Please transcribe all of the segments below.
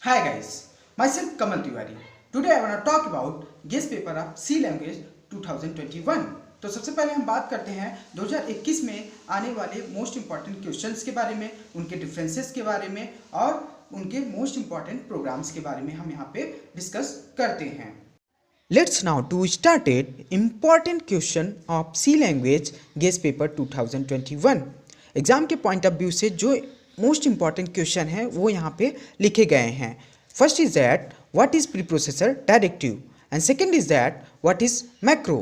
Hi guys, myself Kamal Tiwari. Today I want to talk about guest paper of C language 2021. तो सबसे पहले हम बात करते हैं 2021 में आने वाले मोस्ट इम्पॉर्टेंट क्वेश्चंस के बारे में, उनके डिफरेंसेस के बारे में और उनके मोस्ट इम्पॉर्टेंट प्रोग्राम्स के बारे में हम यहाँ पे डिस्कस करते हैं. Let's now to start it important question of C language guest paper 2021. Exam के पॉइंट ऑफ व्यू से जो मोस्ट इम्पॉर्टेंट क्वेश्चन है वो यहाँ पे लिखे गए हैं. First is that what is preprocessor directive and second is that what is macro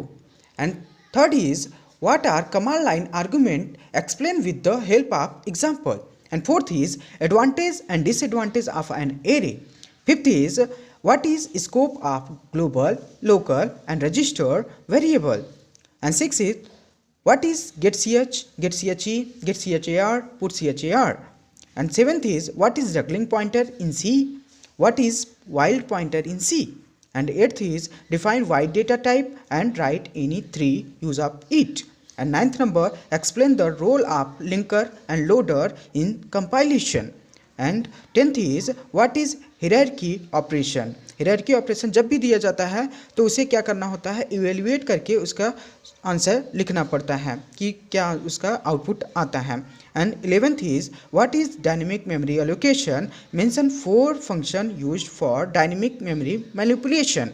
and third is what R command line argument explain with the help of example and fourth is advantage and disadvantage of an array. Fifth is what is scope of global, local and register variable, and six is what is get ch, get che, get char, put char, and seventh is what is juggling pointer in C, what is wild pointer in C, and eighth is define wide data type and write any three use of it, and ninth number explain the role of linker and loader in compilation, and 10th is what is hierarchy operation. Hierarchy operation जब भी दिया जाता है तो उसे क्या करना होता है, इवेल्युएट करके उसका आंसर लिखना पड़ता है कि क्या उसका आउटपुट आता है. And 11th is what is dynamic memory allocation, mention 4 function used for dynamic memory manipulation.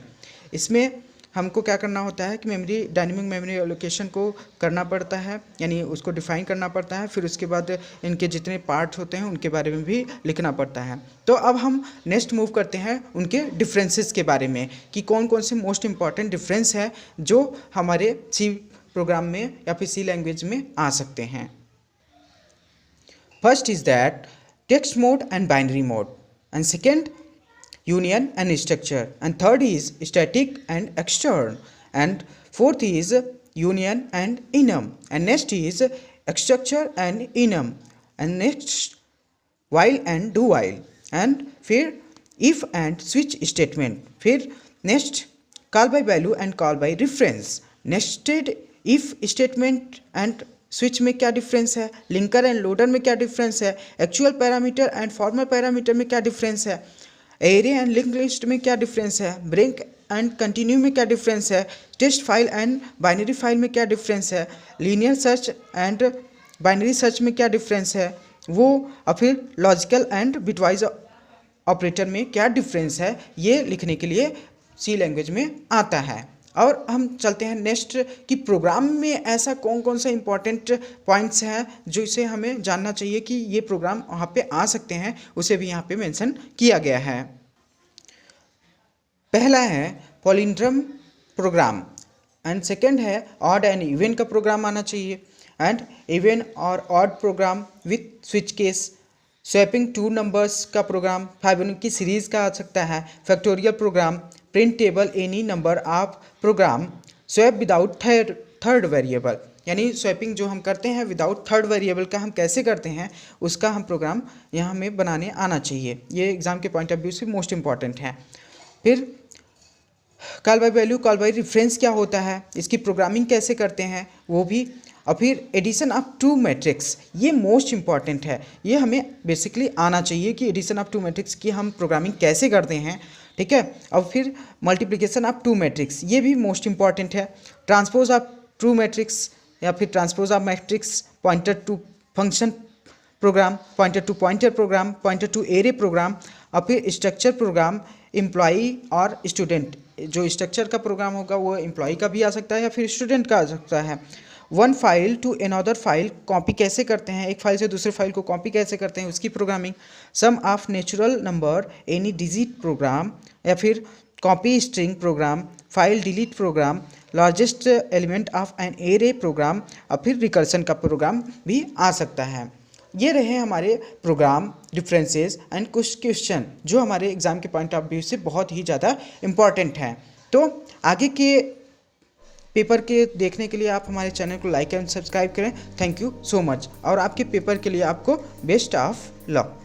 इसमें हमको क्या करना होता है कि डायनेमिक मेमोरी एलोकेशन को करना पड़ता है, यानी उसको डिफाइन करना पड़ता है. फिर उसके बाद इनके जितने पार्ट्स होते हैं उनके बारे में भी लिखना पड़ता है. तो अब हम नेक्स्ट मूव करते हैं उनके डिफरेंसेस के बारे में कि कौन कौन से मोस्ट इम्पॉर्टेंट डिफरेंस है जो हमारे सी प्रोग्राम में या फिर सी लैंग्वेज में आ सकते हैं. First is that text mode and binary mode, and second union and structure, and third is static and extern, and fourth is union and enum, and next is structure and enum, and next while and do while, and फिर if and switch statement, फिर next call by value and call by reference, nested if statement and switch में क्या difference है, linker end loader में क्या difference है, actual parameter and formal parameter में क्या डिफरेंस है, एरे एंड लिंक लिस्ट में क्या डिफरेंस है, ब्रेक एंड कंटिन्यू में क्या डिफरेंस है, text file and binary file में क्या डिफरेंस है, linear search and binary search में क्या डिफरेंस है वो, और फिर लॉजिकल एंड बिटवाइज ऑपरेटर में क्या डिफरेंस है, ये लिखने के लिए सी लैंग्वेज में आता है. और हम चलते हैं नेक्स्ट कि प्रोग्राम में ऐसा कौन कौन सा इंपॉर्टेंट पॉइंट्स हैं जो इसे हमें जानना चाहिए कि ये प्रोग्राम वहाँ पे आ सकते हैं, उसे भी यहाँ पे मेंशन किया गया है. पहला है पॉलिंड्रम प्रोग्राम, एंड सेकंड है ऑड एंड इवन का प्रोग्राम आना चाहिए, एंड इवन और odd program with switch case, swapping 2 numbers का प्रोग्राम, फाइबोनाची सीरीज का आ सकता है, factorial program, print table any number of program, swap without third variable, यानी स्वैपिंग जो हम करते हैं विदाउट थर्ड वेरिएबल का हम कैसे करते हैं उसका हम प्रोग्राम यहाँ हमें बनाने आना चाहिए. ये एग्जाम के पॉइंट ऑफ व्यू से मोस्ट इंपॉर्टेंट है. फिर call by value call by reference क्या होता है, इसकी प्रोग्रामिंग कैसे करते हैं वो भी, और फिर एडिशन ऑफ 2 मैट्रिक्स, ये मोस्ट इंपॉर्टेंट है. ये हमें बेसिकली आना चाहिए कि एडिशन ऑफ 2 मैट्रिक्स की हम प्रोग्रामिंग कैसे करते हैं, ठीक है. और फिर मल्टीप्लिकेशन ऑफ 2 मैट्रिक्स, ये भी मोस्ट इंपॉर्टेंट है. ट्रांसपोज ऑफ 2 मैट्रिक्स या फिर transpose of matrix, pointer to function program, pointer to pointer program, pointer to array program, और फिर स्ट्रक्चर प्रोग्राम, एम्प्लॉई और स्टूडेंट. जो स्ट्रक्चर का प्रोग्राम होगा वो एम्प्लॉई का भी आ सकता है या फिर स्टूडेंट का आ सकता है. One file to another file, copy कैसे करते हैं, एक फाइल से दूसरे फाइल को कॉपी कैसे करते हैं उसकी programming. Sum of natural number any digit program, या फिर copy string program, file delete program, largest element of an array program, और फिर रिकर्सन का प्रोग्राम भी आ सकता है. ये रहे हमारे प्रोग्राम डिफरेंसेस एंड कुछ क्वेश्चन जो हमारे एग्जाम के पॉइंट ऑफ व्यू से बहुत ही ज़्यादा इम्पॉर्टेंट हैं. तो आगे के पेपर के देखने के लिए आप हमारे चैनल को लाइक एंड सब्सक्राइब करें. थैंक यू सो मच, और आपके पेपर के लिए आपको बेस्ट ऑफ लक.